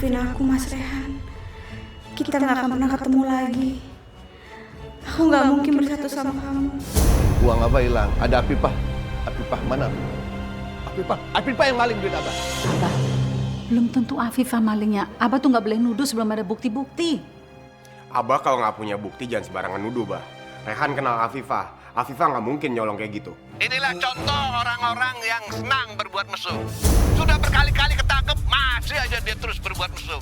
Maafin aku, Mas Rehan. Kita nggak akan pernah ketemu lagi. Aku nggak mungkin bersatu sama kamu. Uang Abah hilang. Ada Afifah. Afifah mana? Afifah yang maling duit Abah. Abah, belum tentu Afifah malingnya. Abah tuh nggak boleh nuduh sebelum ada bukti-bukti. Abah kalau nggak punya bukti jangan sembarangan nuduh, Bah. Rehan kenal Afifah. Afifah nggak mungkin nyolong kayak gitu. Inilah contoh orang-orang yang senang berbuat mesum. Sudah berkali-kali ketangkep, masih aja dia terus berbuat mesum.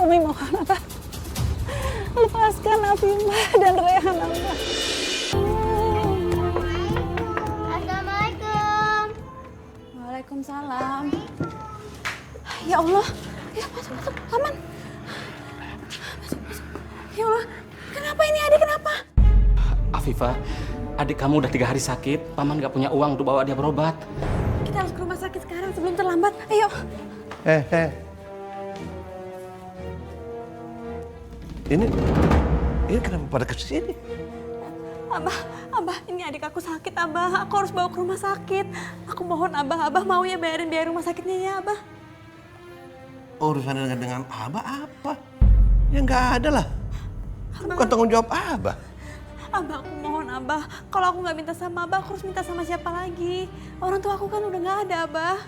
Umi mohon Abah, lepaskan Afifah dan Rehan Abah. Assalamualaikum. Waalaikumsalam. Ya Allah, ya masuk, aman. Masuk. Ya Allah, kenapa ini adik, kenapa? Afifah, adik kamu udah 3 hari sakit. Paman gak punya uang untuk bawa dia berobat. Kita harus ke rumah sakit sekarang sebelum terlambat. Ayo. Ini kenapa pada kesini? Abah, ini adik aku sakit, Abah. Aku harus bawa ke rumah sakit. Aku mohon Abah mau ya bayarin biaya rumah sakitnya ya, Abah. Urusan dengan Abah apa? Ya nggak ada lah. Bukan tanggung jawab Abah. Abah, aku mohon Abah. Kalau aku nggak minta sama Abah, aku harus minta sama siapa lagi? Orang tua aku kan udah nggak ada, Abah.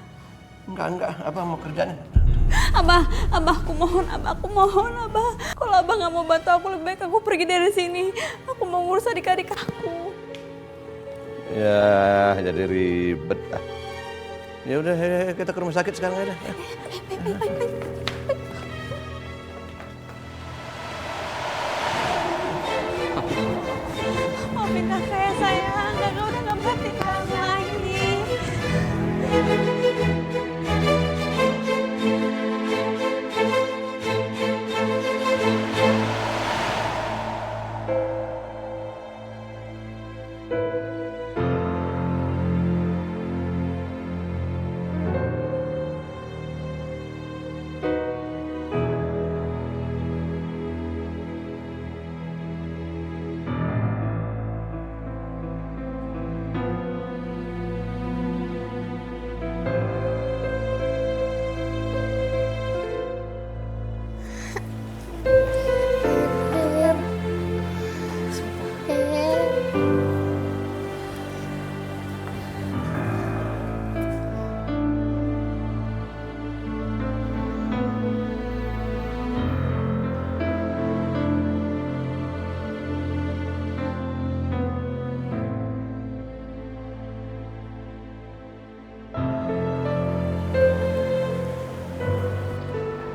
Enggak. Abah mau kerjanya. Abah, aku mohon, Abah. Kalau Abah nggak mau bantu aku, lebih baik aku pergi dari sini. Aku mau ngurus adik-adik aku. Ya, jadi ribet. Ya udah, kita ke rumah sakit sekarang aja. Baik. Maafin kakak ya sayang, kakak udah nggak perhatikan lagi.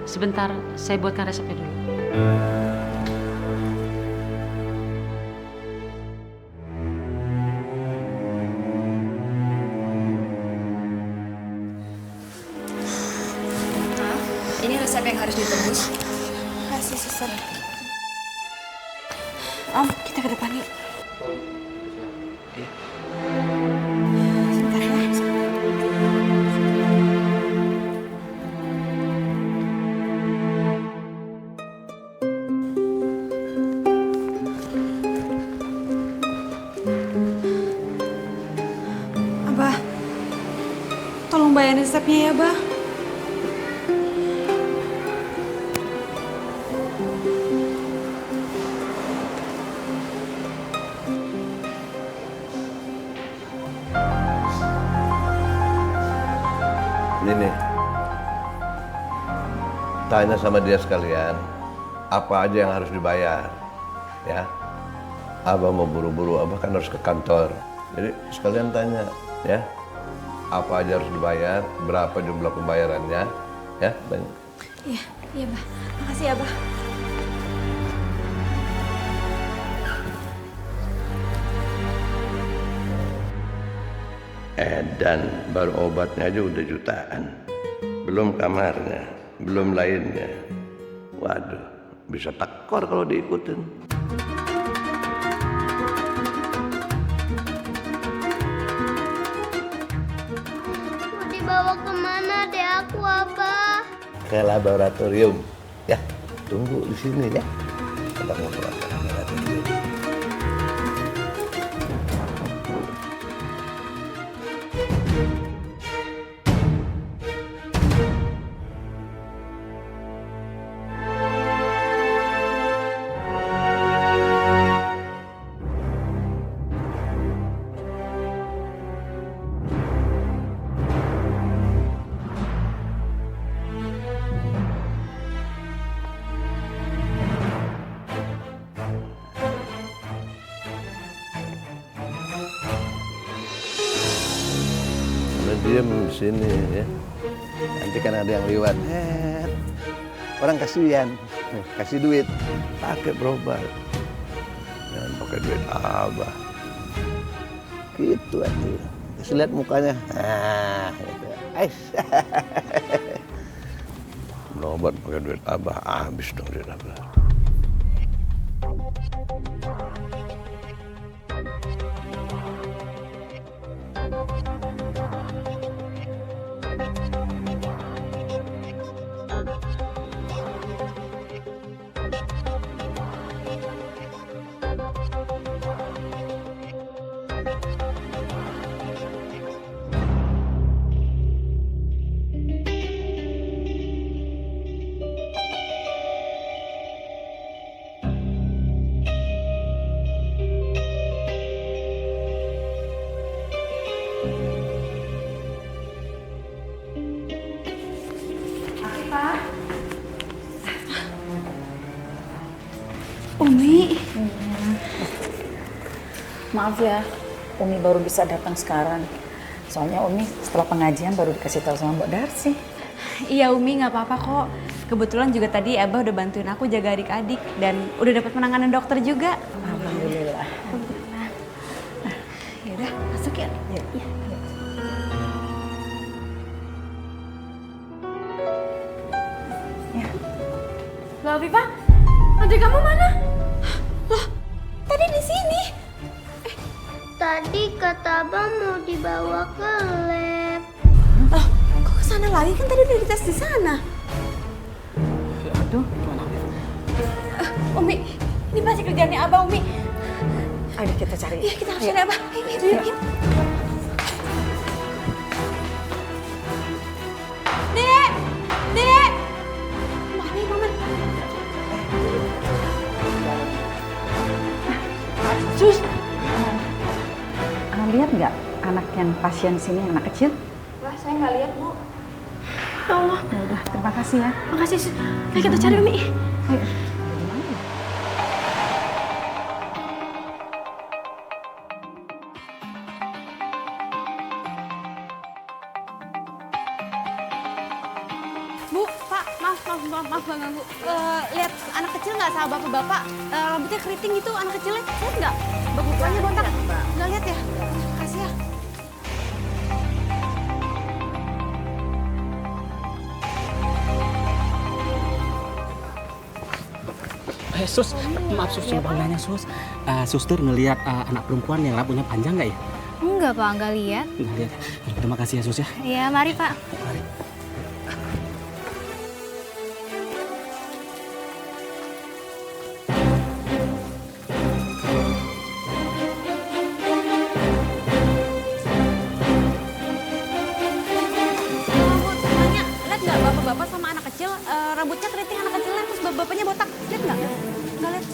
Sebentar, saya buatkan resepnya dulu. Ini resep yang harus ditebus. Kasih suster. Om, kita ke depan yuk. Sebentar ya. Abah, tolong bayarin resepnya ya, Abah. Ini tanya sama dia sekalian, apa aja yang harus dibayar, ya. Abah mau buru-buru, Abah kan harus ke kantor. Jadi sekalian tanya, ya, apa aja harus dibayar, berapa jumlah pembayarannya, ya. Tanya. Iya, Bah. Makasih ya, Bah. Dan baru obatnya aja udah jutaan. Belum kamarnya, belum lainnya. Waduh, bisa tekor kalau diikutin. Mau dibawa kemana deh aku, Abah? Ke laboratorium. Ya, tunggu di sini ya. Kita mau ke laboratorium. sini ya. Nanti kan ada yang lewat, orang kasihan, kasih duit, pakai berobat. Jangan pakai duit abah. Gitu aja. Terus lihat mukanya. Gitu. Berobat pakai duit abah, habis dong duit abah. Umi. Maaf ya, Umi baru bisa datang sekarang. Soalnya Umi setelah pengajian baru dikasih tahu sama Mbak Darsi. Iya Umi, nggak apa-apa kok. Kebetulan juga tadi Abah udah bantuin aku jaga adik-adik dan udah dapat penanganan dokter juga. Alhamdulillah. Ya udah, masuk ya. Iya. Loh, Afifah, adik kamu mana? Loh, tadi di sini. Tadi kata Abang mau dibawa ke lab. Loh, kok kesana lagi? Kan tadi udah dites di sana. Aduh, gimana? Umi, ini pasti kerjaannya Abah, Umi. Ayo kita cari. Iya, kita harus cari Abah. Yuk. Dek! Dek! Mana nih, Maman? Sus, lihat nggak anak yang pasien sini, anak kecil? Wah, saya nggak lihat, Bu. Ya Allah. Ya udah, terima kasih ya. Makasih, Sus. Ayo kita cari, Umi. Ayo. Bu, Pak, maaf ganggu. Lihat anak kecil nggak sama bapak-bapak? Rambutnya keriting itu anak kecilnya, lihat nggak? Bapak-bapaknya botak. Nggak lihat ya? Kasih ya. Sus, maaf Sus, coba nanya Sus. Suster ngelihat anak perempuan yang rambutnya panjang nggak ya? Enggak, Pak, enggak lihat. Nggak lihat. Terima kasih ya Sus ya. Iya, mari, Pak. Mari. Tanya, lihat nggak bapak-bapak sama anak kecil? Rambutnya keriting anak kecilnya, terus bapaknya botak. Lihat nggak? Nggak lihat.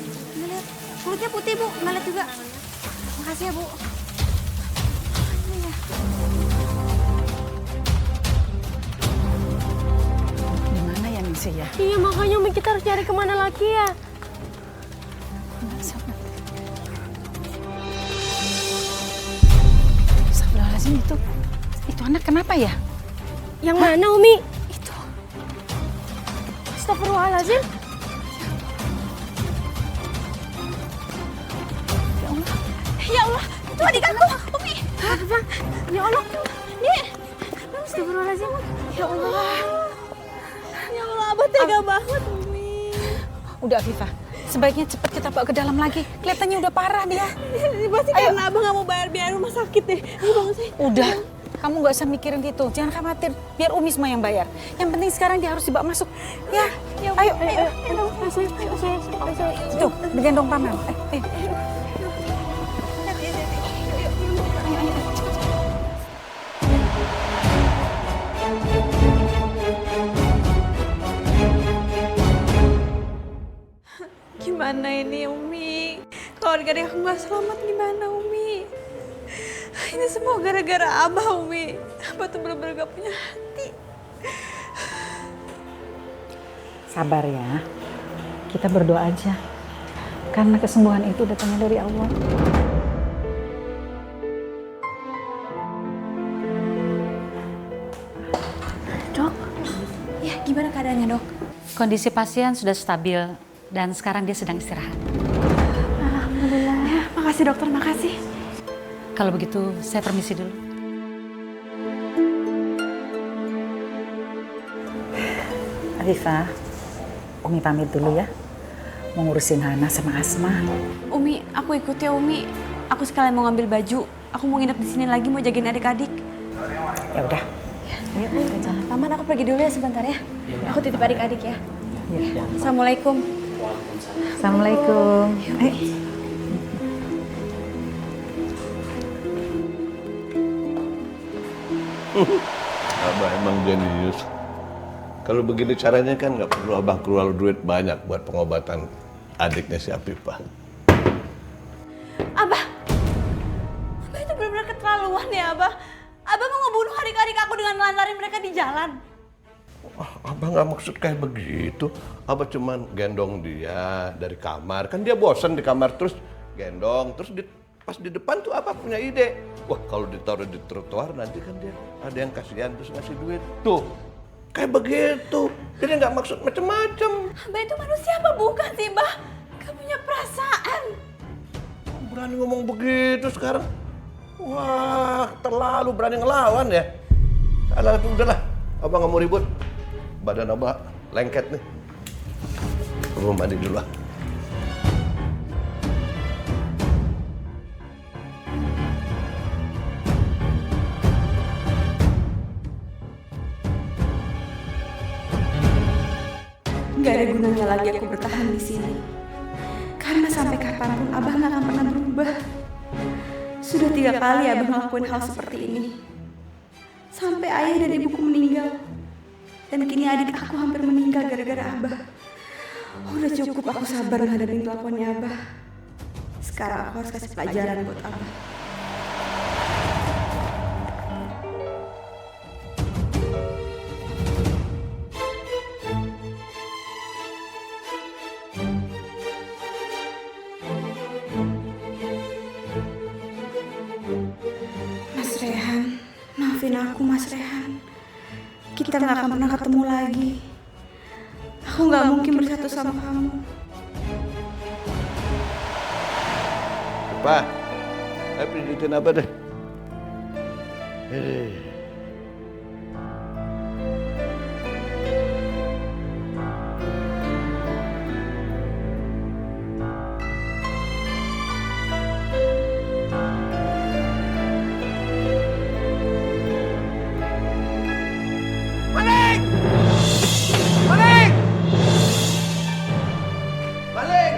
Kulitnya putih, Bu. Nggak lihat juga. Makasih ya, Bu. Di mana ya Misi ya? Iya, makanya Umi kita harus cari kemana lagi ya? Astagfirullahaladzim, itu anak kenapa ya? Yang mana, Umi? Itu. Astagfirullahaladzim. Ya Allah, itu adik aku, Umi. Ya Allah. Nih. Astagfirullahaladzim. Ya Allah. Ya Allah, Abah tega banget, Umi. Udah Afifah, sebaiknya cepat kita bawa ke dalam lagi. Kelihatannya udah parah dia. Ini pasti karena Abah nggak mau bayar biaya rumah sakit deh. Ayo bangun sih. Udah, kamu nggak usah mikirin gitu. Jangan khawatir, biar Umi semua yang bayar. Yang penting sekarang dia harus dibawa masuk. Ya, ayo. Tuh, digendong paman. Ayo. Gimana ini, Umi? Kalau adik-adik aku nggak selamat gimana, Umi? Ini semua gara-gara Abah, Umi. Abah tuh bener-bener gak punya hati. Sabar ya, kita berdoa aja. Karena kesembuhan itu datangnya dari Allah. dok? Ya, gimana keadaannya, Dok? Kondisi pasien sudah stabil dan sekarang dia sedang istirahat. Alhamdulillah. Ya, makasih dokter, makasih. Kalau begitu, saya permisi dulu. Afifah, Umi pamit dulu ya. Mau ngurusin Hana sama Asma. Umi, aku ikut ya, Umi. Aku sekalian mau ngambil baju. Aku mau nginep di sini lagi, mau jagain adik-adik. Ya udah. Paman, aku pergi dulu ya sebentar ya. Aku titip adik-adik ya. Assalamualaikum. Assalamualaikum. Abah emang jenius. Kalau begini caranya kan nggak perlu abah keluar duit banyak buat pengobatan adiknya si Afifah. Abah itu benar-benar keterlaluan ya, Abah. Abah mau ngebunuh adik-adik aku dengan melantarin mereka di jalan. Abah nggak maksud kayak begitu. Abah cuman gendong dia dari kamar. Kan dia bosan di kamar terus gendong. Terus pas di depan tuh Abah punya ide. Wah kalau ditaruh di trotoar nanti kan dia ada yang kasihan terus ngasih duit. Tuh kayak begitu. Jadi nggak maksud macem-macem. Abah itu manusia apa bukan sih, Bah? Gak punya perasaan. Berani ngomong begitu sekarang. Wah terlalu berani ngelawan ya. Alah udahlah. Abah nggak mau ribut. Badan Abah lengket nih. Abah mandi dulu lah. Gak ada gunanya lagi aku bertahan di sini. Karena sampai kapanpun Abah gak akan pernah berubah. Sudah 3 kali Abah ngelakuin hal seperti ini. Sampai ayah dan ibuku meninggal. Dan kini adik aku hampir meninggal gara-gara Abah. Udah cukup aku sabar menghadapi kelakuannya Abah. Sekarang aku harus kasih pelajaran buat Abah. Mas Rehan, maafin aku Mas Rehan. Kita gak akan pernah ketemu lagi. Aku gak mungkin bersatu sama kamu. Pak, ayo pijitin Abah deh. Maling! Maling! Maling!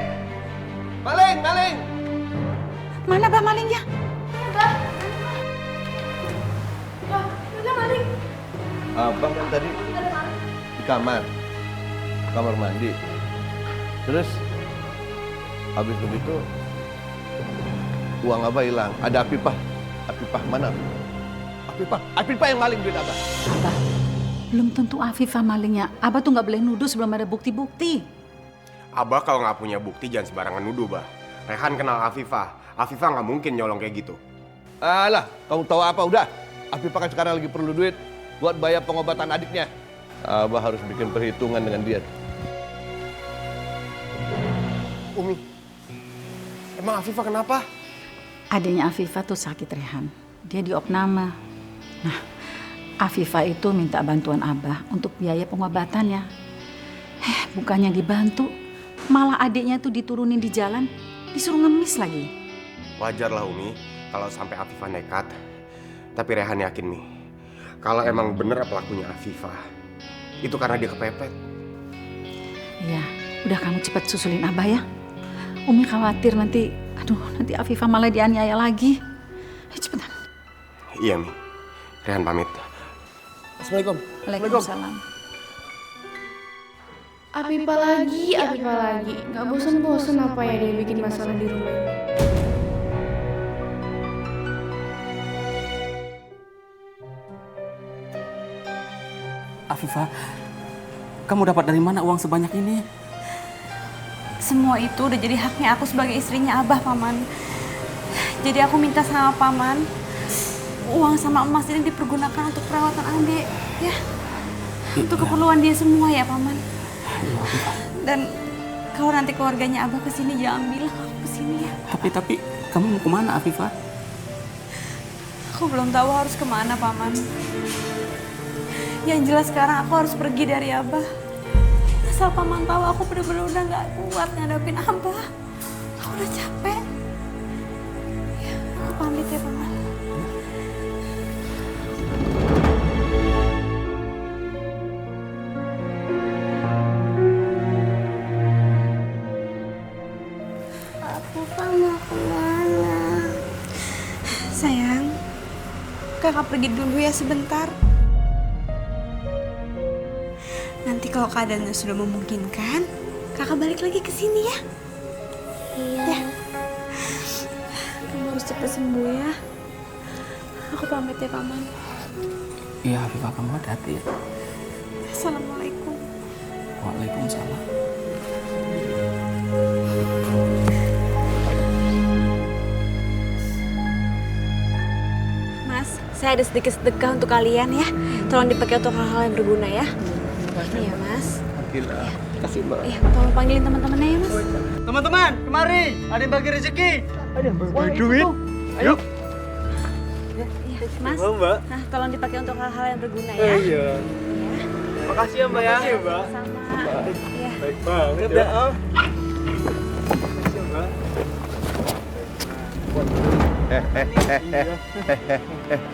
Maling! Maling! Mana Bah malingnya? Abang kan tadi di kamar mandi. Terus habis begitu uang Abah hilang. Ada Afifah. Afifah mana? Afifah yang maling duit Abah. Abah, belum tentu Afifah malingnya. Abah tuh nggak boleh nuduh sebelum ada bukti-bukti. Abah kalau nggak punya bukti jangan sembarangan nuduh, Bah. Rehan kenal Afifah. Afifah nggak mungkin nyolong kayak gitu. Alah, kamu tahu apa udah? Afifah kan sekarang lagi perlu duit buat bayar pengobatan adiknya. Abah harus bikin perhitungan dengan dia. Umi, emang Afifah kenapa? Adiknya Afifah tuh sakit Rehan. Dia diopname. Nah, Afifah itu minta bantuan Abah untuk biaya pengobatannya. Bukannya dibantu, malah adiknya tuh diturunin di jalan, disuruh ngemis lagi. Wajar lah Umi, kalau sampai Afifah nekat. Tapi Rehan yakin nih, kalau emang bener pelakunya Afifah, itu karena dia kepepet. Iya, udah kamu cepet susulin Abah ya. Umi khawatir nanti Afifah malah dianiaya lagi. Ayo cepetan. Iya Mi, Rehan pamit. Assalamualaikum. Waalaikumsalam. Afifah lagi. Gak bosan-bosan apa ya dia bikin masalah di rumah ini. Afifah, kamu dapat dari mana uang sebanyak ini? Semua itu udah jadi haknya aku sebagai istrinya Abah, Paman. Jadi aku minta sama Paman, uang sama emas ini dipergunakan untuk perawatan adik, ya. untuk keperluan dia semua ya Paman. Dan kalau nanti keluarganya Abah kesini jangan bilang aku kesini ya. Tapi kamu mau kemana Afifah? Aku belum tahu harus kemana Paman. Yang jelas sekarang aku harus pergi dari Abah. Asal Paman tahu aku benar-benar udah gak kuat ngadepin Abah. Aku udah capek. Ya, aku pamit ya Paman. Afifah mau kemana? Sayang, kakak pergi dulu ya sebentar. Nanti kalau keadaannya sudah memungkinkan, kakak balik lagi ke sini ya. Iya. Ya. Kamu harus cepat sembuh ya. Aku pamit ya Paman. Iya Afifah, kamu hati-hati ya. Assalamualaikum. Waalaikumsalam. Mas, saya ada sedikit sedekah untuk kalian ya. Tolong dipakai untuk hal-hal yang berguna ya. Iya Mas. Alhamdulillah. Kasih Mbak. Iya, tolong panggilin teman-temannya ya Mas. Teman-teman, kemari. Ada yang bagi rezeki. Ada yang bagi duit. Ayo. Iya, Mas. Mbak. Nah, tolong dipakai untuk hal-hal yang berguna ya. Iya. Makasih ya, Mbak ya. Makasih ya, Mbak. Sama. Iya. Baik banget ya. Makasih ya, Mbak.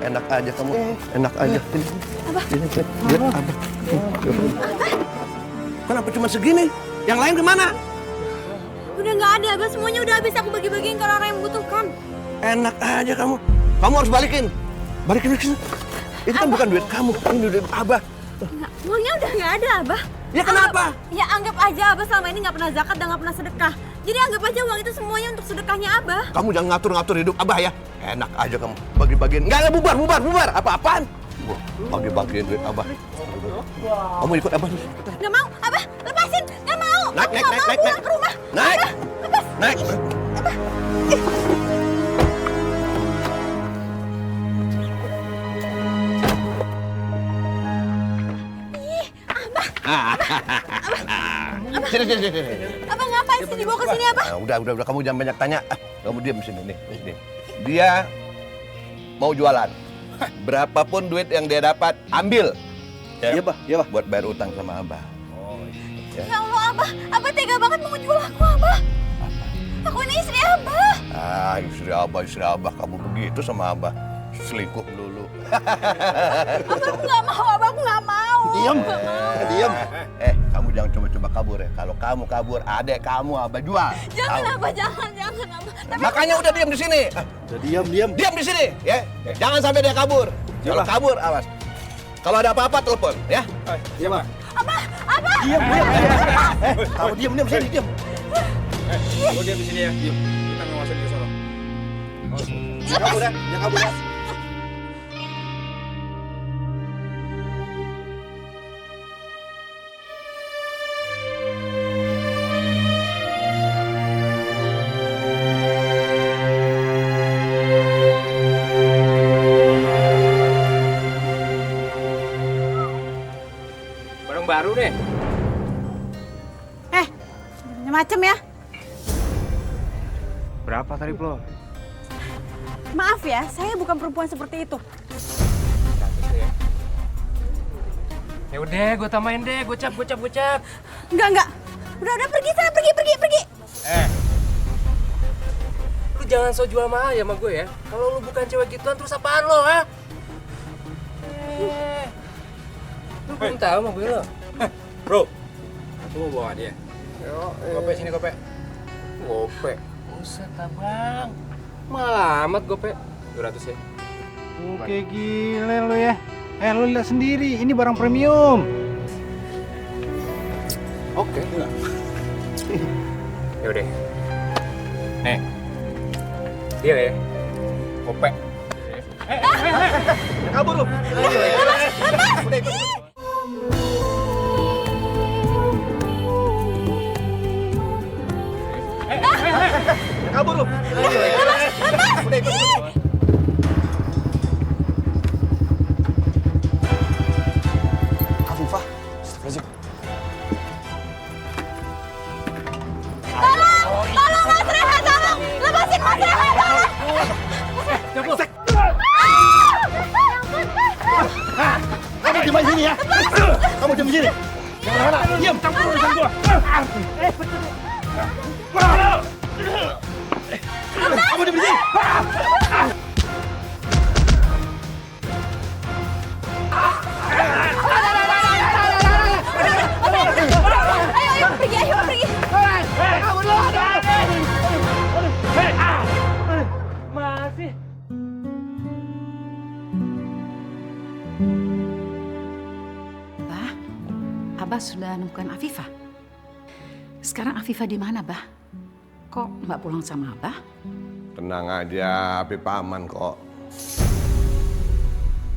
Enak aja kamu. Enak aja. Abah. Lihat Abah. Kenapa cuma segini? Yang lain kemana? Udah nggak ada, Abah. Semuanya udah habis aku bagi-bagiin ke orang yang membutuhkan. Enak aja kamu. Kamu harus balikin. Balikin ke sini. Itu kan bukan duit kamu. Ini duit Abah. Nggak, uangnya udah nggak ada, Abah. Ya kenapa? Ya anggap aja Abah selama ini nggak pernah zakat dan nggak pernah sedekah. Jadi anggap aja uang itu semuanya untuk sedekahnya Abah. Kamu jangan ngatur-ngatur hidup Abah ya. Enak aja kamu. Bagi-bagiin. Enggak, bubar. Apa-apaan? Bagi-bagiin duit Abah. Kamu ikut Abah. Nggak mau, Abah. Lepasin. Nggak mau. Naik. Aku nggak mau pulang ke rumah. Naik. Abah, lepas. Naik. Sini. Abah ngapain sih dibawa ke sini, Abah? Nah, udah, kamu jangan banyak tanya. Kamu diam di sini nih. Dia mau jualan. Berapapun duit yang dia dapat, ambil. Iya, Pak. Buat bayar utang sama Abah. Ya Allah, Abah. Abah tega banget mau jual aku, Abah. Aku ini istri Abah. Istri Abah. Kamu begitu sama Abah. Selingkuh dulu. Abah, aku nggak mau, Abah. Aku nggak mau. Diam. Nggak mau. Diam. Kamu jangan coba-coba kabur ya. Kalau kamu kabur, adek kamu Abah jual. Jangan, Tahu? Abah. Jangan, Abah. Tapi Makanya udah diam di sini. Diam. Diam di sini, ya. Jangan sampai dia kabur. Kalau kabur, awas. Kalau ada apa-apa, telepon, ya. Iya, Pak. Abah. Diam. Kamu diam sini, diam. Kamu diam di sini ya. Diam. Kita ngawasin ke sana. Jangan kabur ya. Barang baru deh. macem ya. Berapa tarif lo? Maaf ya, saya bukan perempuan seperti itu. Ya udah, gue tambahin deh, gocap. Enggak. Udah pergi sana, pergi. Lu jangan so jual mahal ya sama gue ya. Kalau lu bukan cewek gituan terus apaan lo, ha? Lu belum tahu sama gue lo. Bro, aku mau bawa dia. Gope sini, gope. Buset abang. Malah amat gope. 200 ya. Oke, gila lu ya. Lu lihat sendiri, ini barang premium. Oke. Yaudah. Deal ya. Gope. Kabur lu. Udah ikut. Kabur lu. Udah ikut. Afifah, di sini. Jangan mana. Diam, campur urusan gua. Kamu di sini. Ayo, pergi. Kamu dulu. Masih. Bah, Abah sudah nemukan Afifah. Sekarang Afifah di mana, Bah? Kok nggak pulang sama Abah? Tenang aja, Afifah aman kok.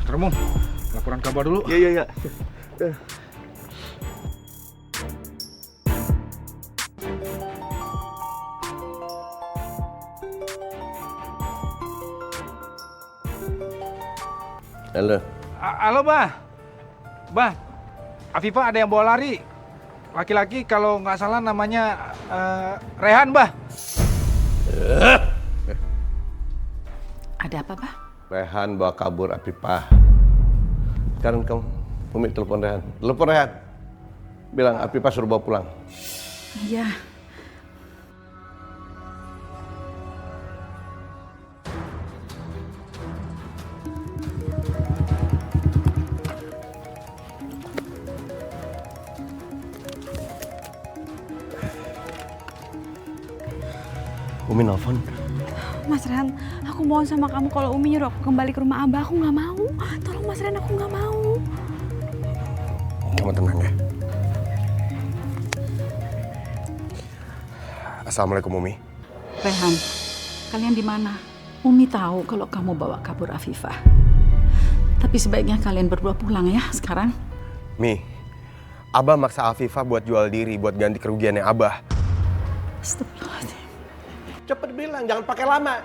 Ramon, laporan kabar dulu. Iya. Halo. Halo, Bah. Bah, Afifah ada yang bawa lari. Laki-laki kalau nggak salah namanya Rehan, Bah. Ada apa, Bah? Rehan bawa kabur Afifah. Sekarang kamu, Umi telepon Rehan. Telepon Rehan. Bilang Afifah suruh bawa pulang. Iya. Umi nelfon. Mas Rehan, aku mohon sama kamu kalau Umi nyuruh aku kembali ke rumah Abah, aku nggak mau. Tolong Mas Rehan, aku nggak mau. Kamu tenang ya. Assalamualaikum Umi. Rehan, kalian di mana? Umi tahu kalau kamu bawa kabur Afifah. Tapi sebaiknya kalian berdua pulang ya sekarang. Mi, Abah maksa Afifah buat jual diri buat ganti kerugiannya Abah. Astagfirullahaladzim. Cepet bilang, jangan pakai lama.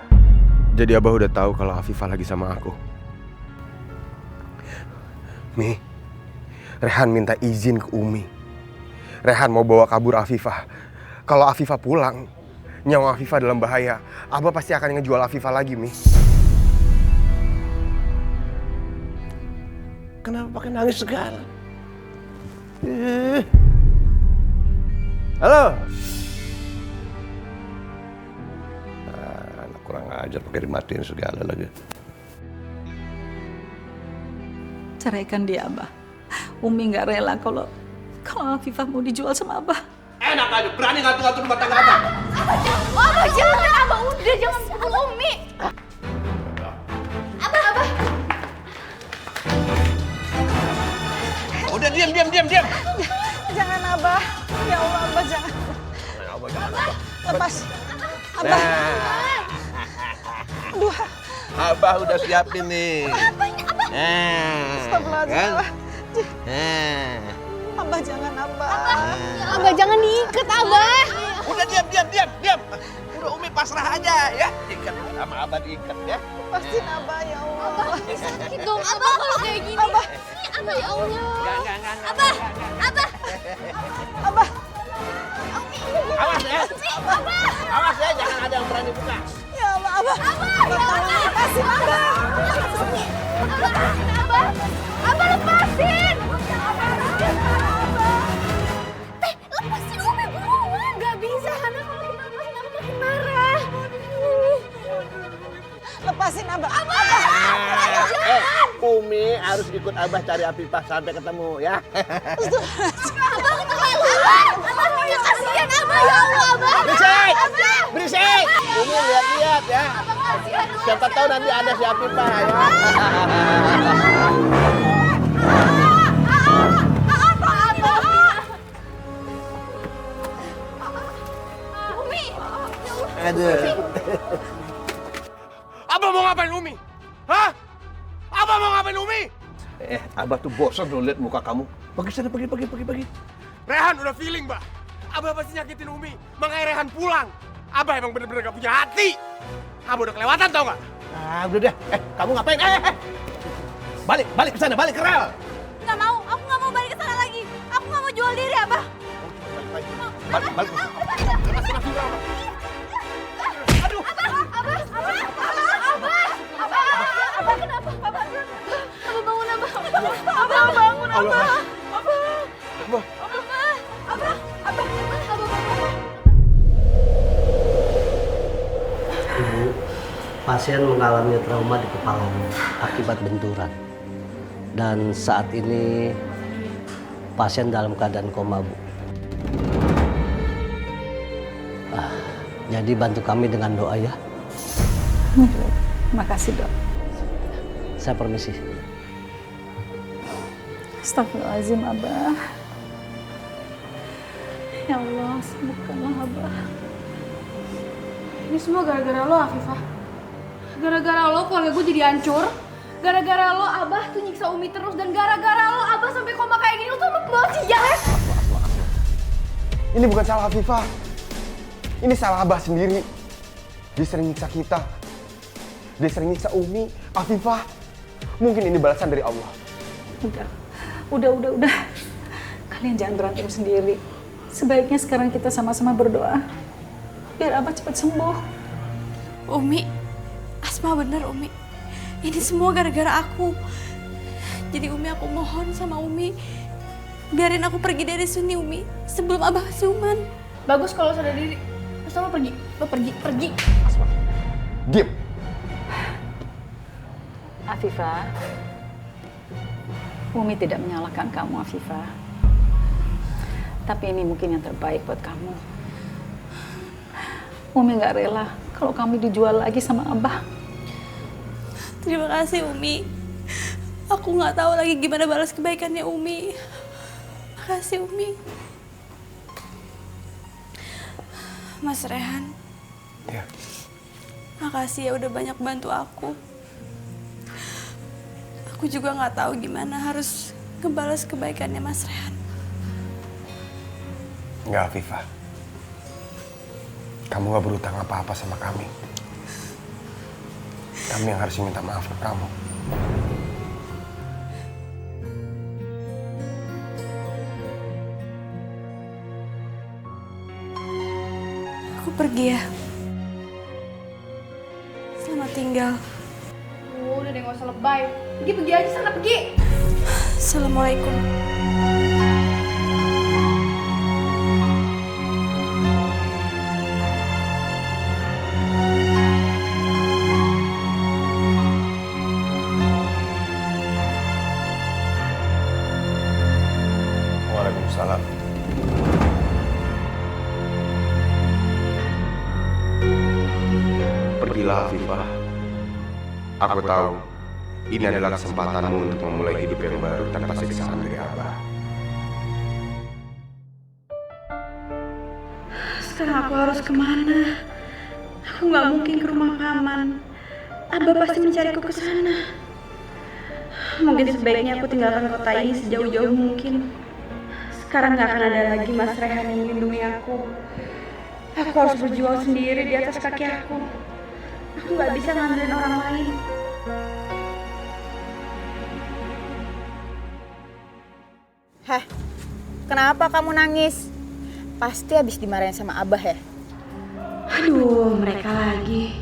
Jadi Abah udah tahu kalau Afifah lagi sama aku. Mi, Rehan minta izin ke Umi. Rehan mau bawa kabur Afifah. Kalau Afifah pulang, nyawa Afifah dalam bahaya. Abah pasti akan ngejual Afifah lagi, Mi. Kenapa pakai nangis segala? Halo. Anak kurang ajar pakai dimatiin segala lagi. Ceraikan dia, Abah. Umi nggak rela kalau Afifah mau dijual sama Abah. Enak aja, berani ngatur-ngatur rumah tangga Abah. Abah jangan, Abah udah jangan pukul Umi. Abah. Udah diam. Jangan, Abah. Ya Allah, Abah jangan. Lepas. Abah. Aduh. Abah udah siapin nih. Astagfirullahaladzim, Abah. Abah jangan, Abah. Abah jangan diikat, Abah. Udah diam. Udah Umi pasrah aja ya. Ikat sama Abah diikat ya. Lepasin Abah, ya Allah. Sakit dong, Abah kalau kayak gini. Abah. Ini Abah ya Allah. Enggak. Abah. Awas ya. Awas ya, jangan ada yang berani buka. Ya Allah, Abah. Lepasin, Abah. Abah lepasin. Lepasin Umi buruan. Gak bisa, Hana kalau kita lepasin Abah makin marah. Lepasin Abah. Umi harus ikut Abah cari Afifah sampai ketemu ya. Abah keterlaluan. Abah kasihan Abah ya Allah, Abah. Berisik. Umi lihat-lihat ya. Siapa tahu nanti ada si Afifah ya. Umi. Aduh. Abah mau ngapain Umi? Hah? Abah mau ngapain Umi? Abah tuh bosan loh lihat muka kamu. Pergi sana, pergi. Rehan udah feeling, Bah. Abah pasti nyakitin Umi. Makanya Rehan pulang. Abah emang bener-bener gak punya hati. Abah udah kelewatan tau gak? Udah deh. Kamu ngapain? Balik ke sana, balik ke rel. Nggak mau, aku nggak mau balik ke sana lagi. Aku nggak mau jual diri, Abah. Balik. Abah kenapa? Abah bangun, Abah. Abah bangun, Abah. Abah. Ibu, pasien mengalami trauma di kepalanya akibat benturan. Dan saat ini pasien dalam keadaan koma, Bu. Jadi bantu kami dengan doa ya. Makasih, Dok. Saya permisi. Astagfirullahaladzim, Abah. Ya Allah, sembuhkanlah Abah. Ini semua gara-gara lo, Afifah. Gara-gara lo keluarga gue jadi hancur. Gara-gara lo Abah tuh nyiksa Umi terus. Dan gara-gara lo Abah sampai koma kayak gini. Lo tuh emang bawa sial ya? Ini bukan salah Afifah. Ini salah Abah sendiri. Dia sering nyiksa kita. Dia sering nyiksa Umi, Afifah. Mungkin ini balasan dari Allah. Udah. Kalian jangan berantem sendiri. Sebaiknya sekarang kita sama-sama berdoa. Biar Abah cepat sembuh. Umi, Asma bener Umi. Ini semua gara-gara aku. Jadi Umi, aku mohon sama Umi, biarin aku pergi dari sini Umi, sebelum Abah siuman. Bagus kalau sadar diri. Terus lo pergi. Lo pergi. Asma, diam. Afifah, Umi tidak menyalahkan kamu, Afifah. Tapi ini mungkin yang terbaik buat kamu. Umi nggak rela kalau kamu dijual lagi sama Abah. Terima kasih Umi. Aku nggak tahu lagi gimana balas kebaikannya Umi. Makasih Umi. Mas Rehan. Ya. Makasih ya udah banyak bantu aku. Aku juga nggak tahu gimana harus ngebalas kebaikannya Mas Rehan. Enggak, Afifah. Kamu gak berutang apa-apa sama kami. Kami yang harus minta maaf ke kamu. Aku pergi ya. Selamat tinggal. Udah deh, gak usah lebay. Pergi aja sana, pergi. Assalamualaikum. Waalaikumsalam. Pergilah, Afifah. Aku tahu ini adalah kesempatanmu untuk memulai hidup yang baru tanpa siksaan dari Abah. Sekarang aku harus kemana? Aku nggak mungkin ke rumah paman. Abah pasti mencariku ke sana. Mungkin sebaiknya aku tinggalkan kota ini sejauh-jauh mungkin. Sekarang nggak akan ada lagi Mas Rehan yang melindungi aku. Aku harus berjuang sendiri di atas kaki aku. Aku nggak bisa ngandelin orang lain. Heh, kenapa kamu nangis? Pasti habis dimarahin sama Abah ya? Aduh, mereka lagi.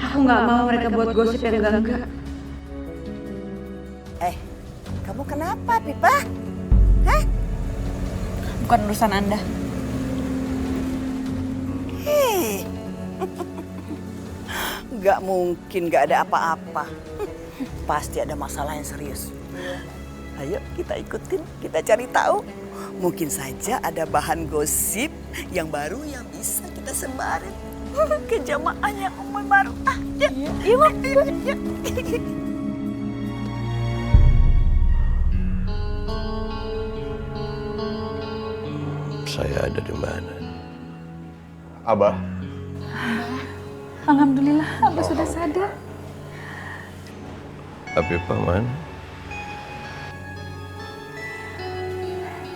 Aku nggak mau mereka buat gosip yang enggak. Kamu kenapa, Pipa? Hah? Bukan urusan Anda. Hei, nggak mungkin nggak ada apa-apa. Pasti ada masalah yang serius. Ayo kita ikutin, kita cari tahu. Mungkin saja ada bahan gosip yang baru yang bisa kita sebarin ke jamaahnya Umar baru. Yuk. Saya ada di mana? Abah. Alhamdulillah, Abah sudah sadar. Tapi paman,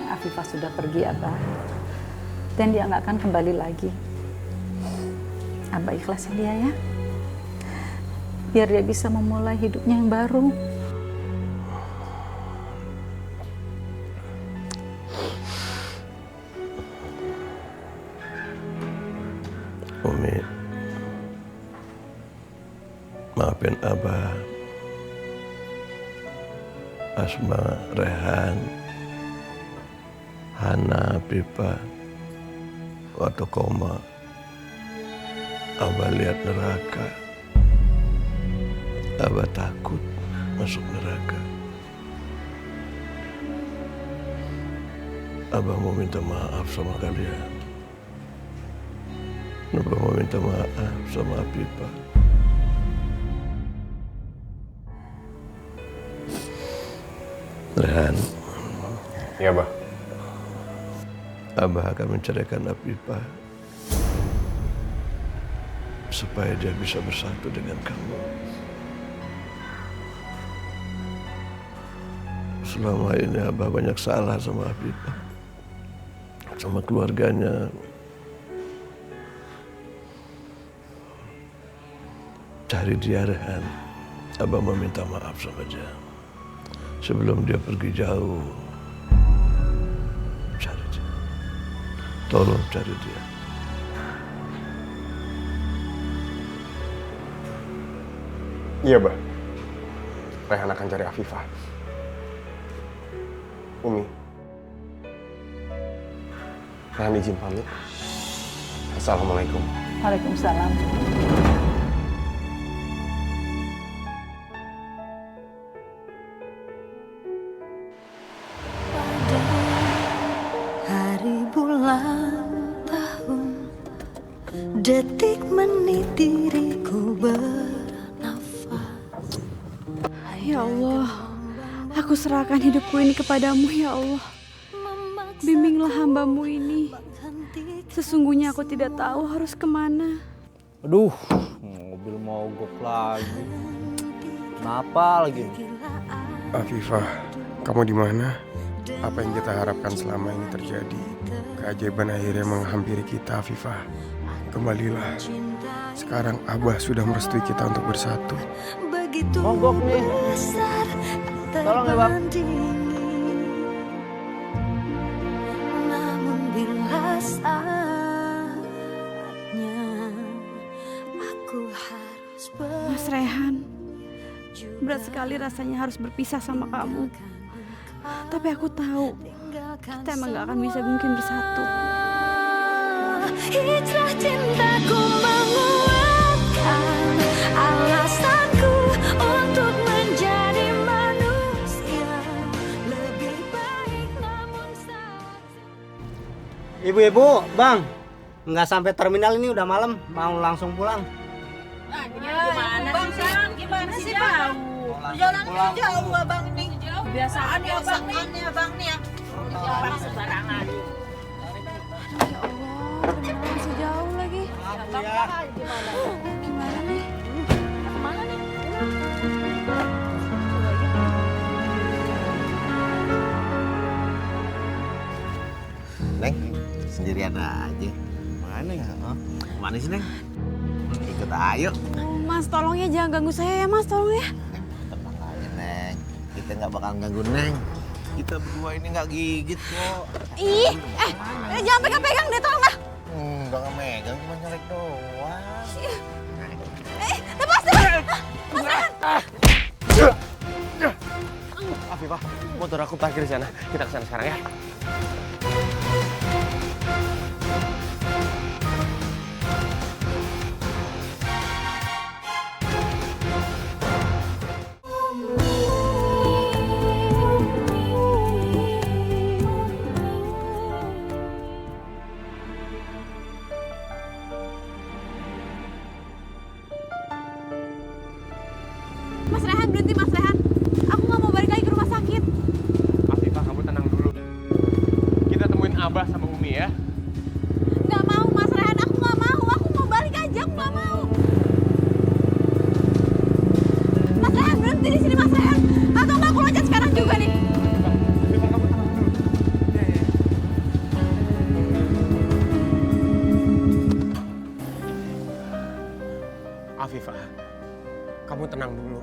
Afifah sudah pergi, Abah. Dan dia nggak akan kembali lagi. Abah ikhlasin dia ya. Biar dia bisa memulai hidupnya yang baru. Umi, maafin Abah, Asma, Rehan, Hana, Pipa, waktu koma, Abah lihat neraka. Abah takut masuk neraka. Abah mau minta maaf sama kalian. Abah mau minta maaf sama Pipa. Rehan. Iya, Bah. Abah akan menceraikan Afifah supaya dia bisa bersatu dengan kamu. Selama ini Abah banyak salah sama Afifah, sama keluarganya. Cari dia, Rehan. Abah meminta maaf sama dia. Sebelum dia pergi jauh, cari dia. Tolong cari dia. Iya, Bah. Rehan akan cari Afifah. Umi, Rehan izin pamit. Assalamualaikum. Waalaikumsalam. Hari, bulan, tahun, detik, menit diriku bernafas. Ya Allah, aku serahkan hidupku ini kepadamu ya Allah. Bimbinglah hambamu ini. Sesungguhnya aku tidak tahu harus kemana. Aduh, mobil mogok lagi. Kenapa lagi? Afifah, kamu di mana? Apa yang kita harapkan selama ini terjadi? Keajaiban akhirnya menghampiri kita, Afifah. Kembalilah. Sekarang Abah sudah merestui kita untuk bersatu. Mogok nih. Tolong ya, Bang. Namun bila saatnya aku harus Mas Rehan, berat sekali rasanya harus berpisah sama kamu. Tapi aku tahu kita emang gak akan bisa mungkin bersatu. Hijrah cintaku menguatkan alasanku untuk menjadi manusia lebih baik, namun saat... Ibu-ibu, Bang, nggak sampai terminal ini udah malam, mau langsung pulang. Gimana sih, Bang? Gimana sih, Bang? Perjalanan jauh, Abang ini. Kebiasaan ya, Bang nih ya. Jalan sembarangan. Ya Allah, beneran masih jauh lagi. Gimana nih? Kemana nih? Neng, sendirian aja. Mana ya? Mana sih, Neng? Ikut ayo. Mas, tolong ya jangan ganggu saya ya, Mas, tolong ya. Tenang aja, Neng. Kita nggak bakal ganggu Neng. Kita berdua ini nggak gigit kok. Ih, jangan pegang-pegang deh, tolong dah. Nggak megang, cuma nyelek doang. Lepas deh. Mas Rehan. Afifah, motor aku parkir di sana. Kita ke sana sekarang ya. Mas Rehan, berhenti Mas Rehan. Aku nggak mau balik lagi ke rumah sakit. Afifah, kamu tenang dulu. Kita temuin Abah sama Umi ya. Nggak mau Mas Rehan, aku nggak mau. Aku mau balik aja, aku nggak mau. Mas Rehan, berhenti di sini Mas Rehan. Atau nggak aku loncat sekarang juga nih. Afifah, kamu tenang dulu. Afifah, kamu tenang dulu.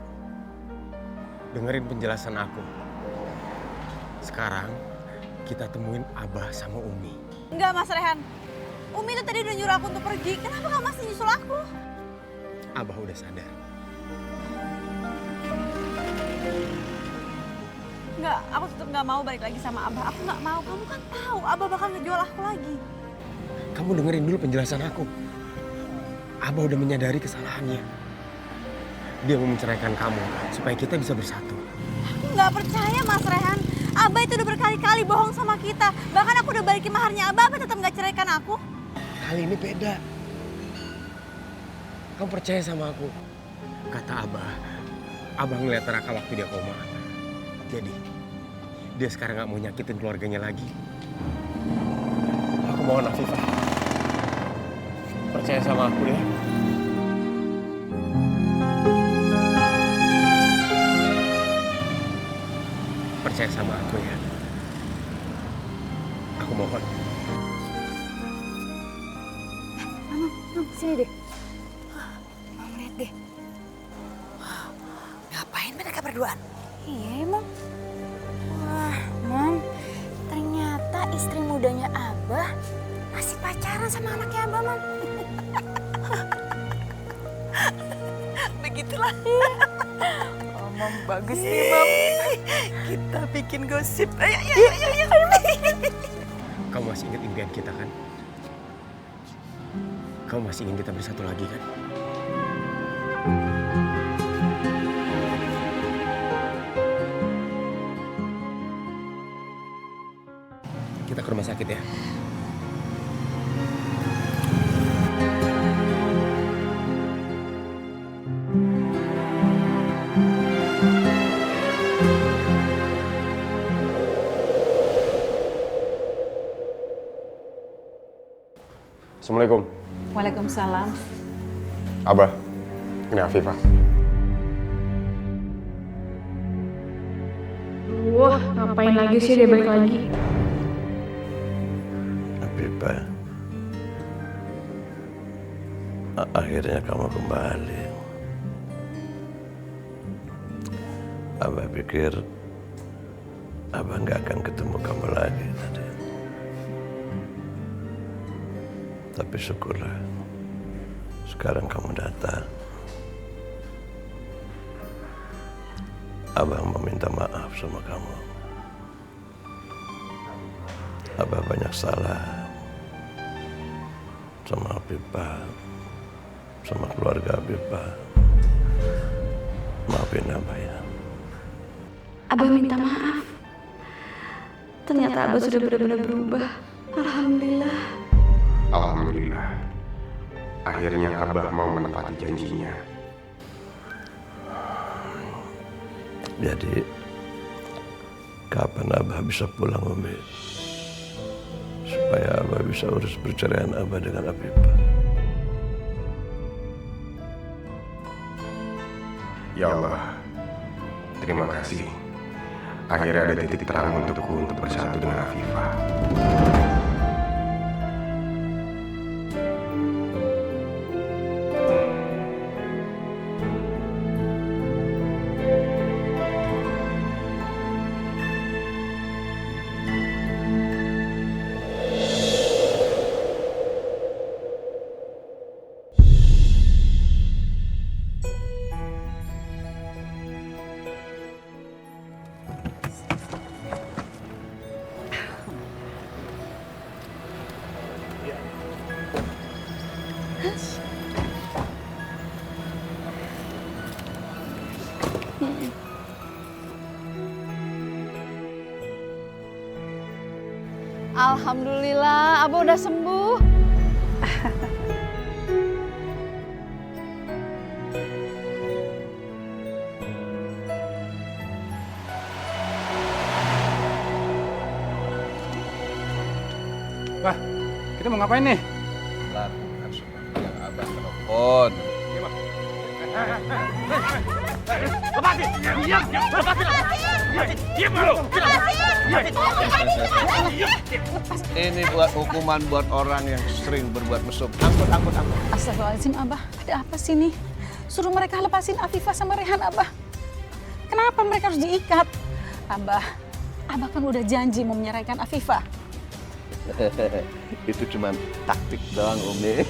Dengerin penjelasan aku. Sekarang kita temuin Abah sama Umi. Enggak, Mas Rehan. Umi itu tadi udah nyuruh aku untuk pergi. Kenapa kamu masih nyusul aku? Abah udah sadar. Enggak, aku tetap nggak mau balik lagi sama Abah. Aku nggak mau. Kamu kan tahu Abah bakal ngejual aku lagi. Kamu dengerin dulu penjelasan aku. Abah udah menyadari kesalahannya. Dia mau menceraikan kamu supaya kita bisa bersatu. Aku nggak percaya Mas Rehan. Abah itu udah berkali-kali bohong sama kita. Bahkan aku udah balikin maharnya Abah tetap nggak ceraikan aku. Kali ini beda. Kamu percaya sama aku? Kata Abah ngeliat Raka waktu dia koma. Jadi, dia sekarang gak mau nyakitin keluarganya lagi. Aku mohon Afifah, percaya sama aku ya. Percaya sama aku ya. Aku mohon. Mam, sini deh. Mam, lihat deh. Ngapain mereka berduaan? Iya, Mam. Wah, Mam. Ternyata istri mudanya Abah masih pacaran sama anaknya Abah, Mam. Begitulah. Oh, Mam, bagus nih, Mam. Kita bikin gosip. Ayo. Kamu masih ingat impian kita kan? Kamu masih ingin kita bersatu lagi kan? Kita ke rumah sakit ya. Assalamualaikum. Waalaikumsalam. Abah, ini Afifah. Wah, ngapain lagi sih dia balik lagi? Afifah, akhirnya kamu kembali. Abah pikir Abah nggak akan ketemu kamu lagi tadi. Tapi syukurlah, sekarang kamu datang. Abah mau minta maaf sama kamu. Abah banyak salah sama Afifah, sama keluarga Afifah. Maafin Abah ya. Abah minta maaf. Ternyata Abah sudah benar-benar berubah. Alhamdulillah. Alhamdulillah. Akhirnya Abah mau menepati janjinya. Jadi, kapan Abah bisa pulang, Umi? Supaya Abah bisa urus perceraian Abah dengan Afifah. Ya Allah, terima kasih. Akhirnya ada titik terang untukku untuk bersatu dengan Afifah. Alhamdulillah, Abah udah sembuh. Bah, kita mau ngapain nih? Lakukan seperti yang Abah telepon. Lepasin! Diam! Lepasin! Diam dulu! Ini buat hukuman buat orang yang sering berbuat mesum. Angkut. Astagfirullahaladzim, Abah. Ada apa sih nih? Suruh mereka lepasin Afifah sama Rehan, Abah. Kenapa mereka harus diikat? Abah kan udah janji mau menyeraikan Afifah. Itu cuma taktik doang, Umi.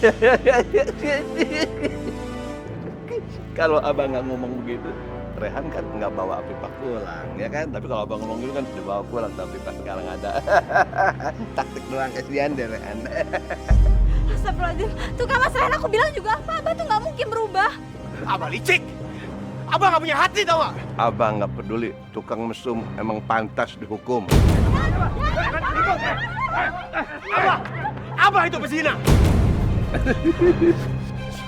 Kalau Abah nggak ngomong begitu, Rehan kan nggak bawa Afifah pulang, ya kan? Tapi kalau abang ngomong gitu kan dibawa pulang, tapi pas sekarang ada taktik doang, kasihan deh Rehan. Astagfirullahaladzim. Tuh kan Mas Rehan, aku bilang juga apa, Abah tuh nggak mungkin berubah. Abah licik. Abah nggak punya hati tau gak? Abang nggak peduli, tukang mesum emang pantas dihukum. Abah itu pezina.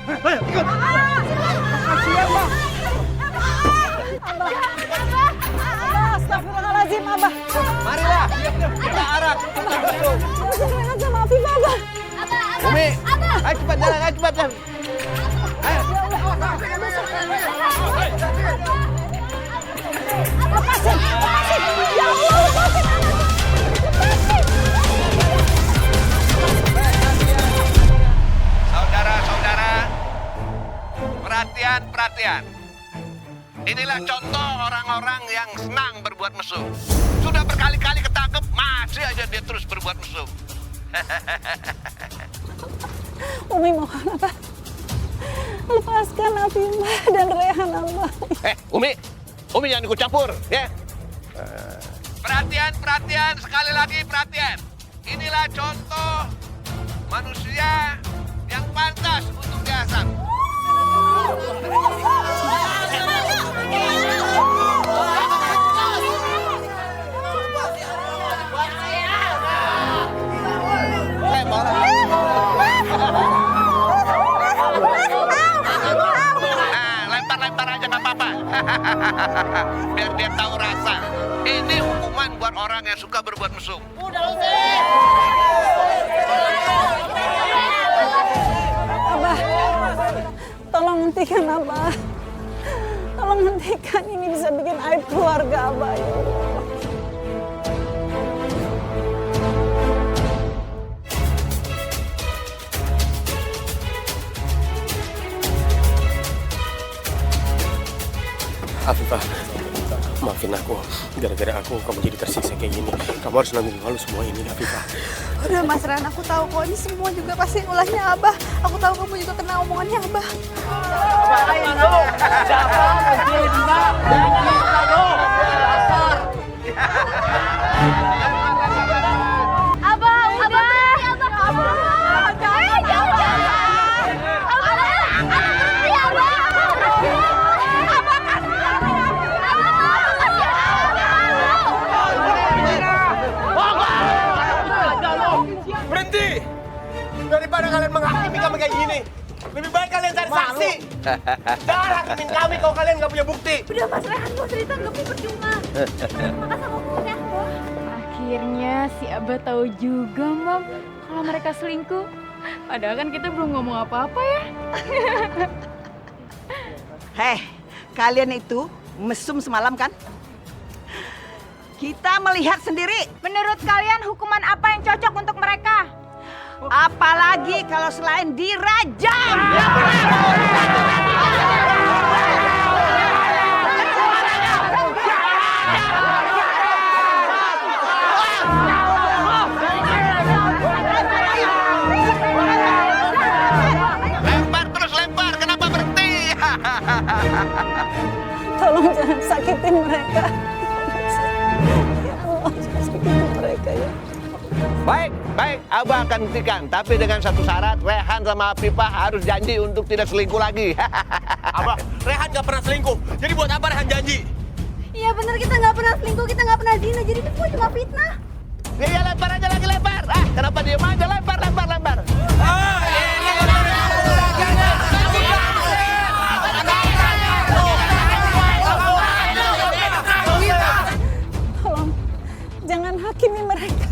Ayo, ikut. Kasihan, Bang. Astagfirullahaladzim, Abah. Marilah, kita arak. Rehan sama Afifah, Abah. Umi, ayo cepat jalan, ayo cepat jalan. Ayo. Lepasin, lepasin. Ya Allah, lepasin anak. Lepasin. Saudara-saudara, perhatian. Inilah contoh orang-orang yang senang berbuat mesum. Sudah berkali-kali ketangkep, masih aja dia terus berbuat mesum. Umi mohon, Abah. Lepaskan Afifah dan Rehan, Abah. Umi jangan ikut campur, ya. Perhatian, sekali lagi perhatian. Inilah contoh manusia yang pantas untuk diasah. Lempar aja nggak apa-apa. Biar dia tahu rasa. Ini hukuman buat orang yang suka berbuat mesum. Udah lu Abah, tolong hentikan Abah. Tolong hentikan, ini bisa bikin aib keluarga Abah, ya Allah. Afifah, maafin aku. Gara-gara aku kamu jadi tersiksa kayak gini. Kamu harus nanggung malu semua ini, Afifah. Udah Mas Rehan, aku tahu kok ini semua juga pasti ulahnya Abah. Aku tahu kamu juga kena omongannya Abah. Berhenti! Daripada kalian menghakimi kami kayak gini, lebih baik kalian cari saksi. Jangan hakimin kami kalau kalian nggak punya bukti. Udah Mas Rehan, mau cerita nggak percuma. Makan sama punya. Akhirnya si Abah tahu juga, Mam, kalau mereka selingkuh. Padahal kan kita belum ngomong apa-apa ya. Hei, kalian itu mesum semalam kan? Kita melihat sendiri. Menurut kalian hukuman apa yang cocok untuk mereka? Apalagi kalau selain dirajam. Lempar terus lempar, kenapa berhenti? Tolong jangan sakitin mereka. Ya Allah, jangan sakitin mereka ya. Baik, Abah akan hentikan. Tapi dengan satu syarat, Rehan sama Afifah harus janji untuk tidak selingkuh lagi. Abah, Rehan nggak pernah selingkuh. Jadi buat apa Rehan janji? Iya bener, kita nggak pernah selingkuh, kita nggak pernah zina. Jadi itu semua cuma fitnah. Iya, lempar aja lagi, lempar. Kenapa diem aja? Lempar. Tolong, jangan hakimi mereka.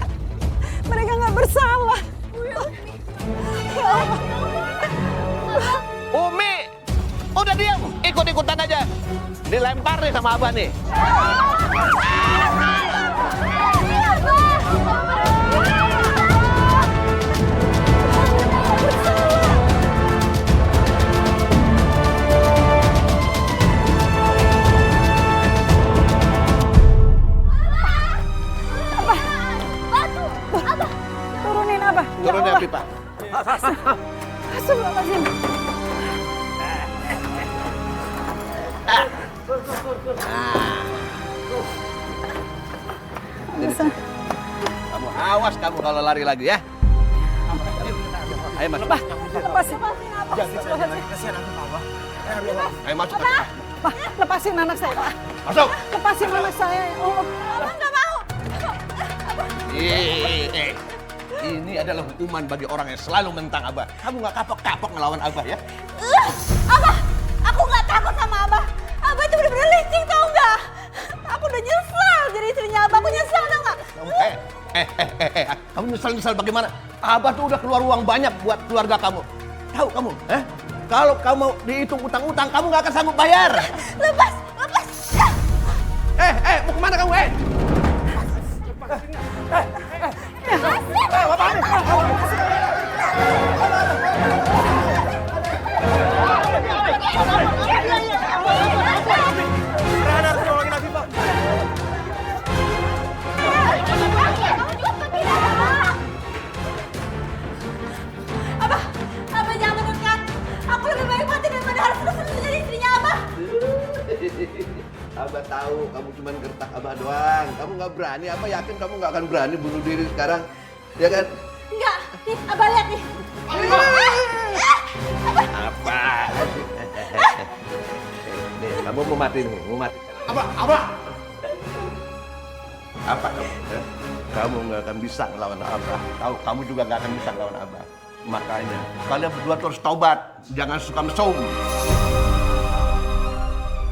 Mereka nggak bersalah. Ya Allah. Umi, udah diam. Ikut-ikutan aja. Dilempar nih sama Abah nih. Turunin Abah. Ya Turun ya, Allah. Afifah. Astagfirullahaladzim. Kamu awas kamu kalau lari lagi ya. Ayo masuk. Lepasin. Kasihan aku, Pak. Ayo masuk. Pak, lepasin anak saya, Pak. Masuk. Lepasin anak saya. Oh. Abah nggak mau. Ini adalah hukuman bagi orang yang selalu mentang Abah. Kamu nggak kapok-kapok ngelawan Abah ya? Abah, aku nggak takut sama Abah. Abah itu bener-bener licik tau nggak? Aku udah nyesel jadi istrinya Abah. Aku nyesel tau nggak? Kamu nyesal bagaimana? Abah tuh udah keluar uang banyak buat keluarga kamu. Tahu kamu? Kalau kamu dihitung utang-utang, kamu nggak akan sanggup bayar. Lepas. Mau kemana kamu? Abah jangan mendekat. Aku lebih baik mati daripada harus terus jadi istrinya Abah. Abah tahu kamu cuma gertak Abah doang. Kamu nggak berani. Abah yakin kamu nggak akan berani bunuh diri sekarang, ya kan? Enggak, nih Abah lihat nih. Apa? Nih, kamu mau mati nih, mau mati. Abah! Apa kamu? Kamu nggak akan bisa ngelawan Abah. Tahu, kamu juga nggak akan bisa ngelawan Abah. Makanya kalian berdua terus taubat, jangan suka mesum.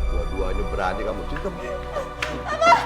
Dua-duanya berani kamu. Abah!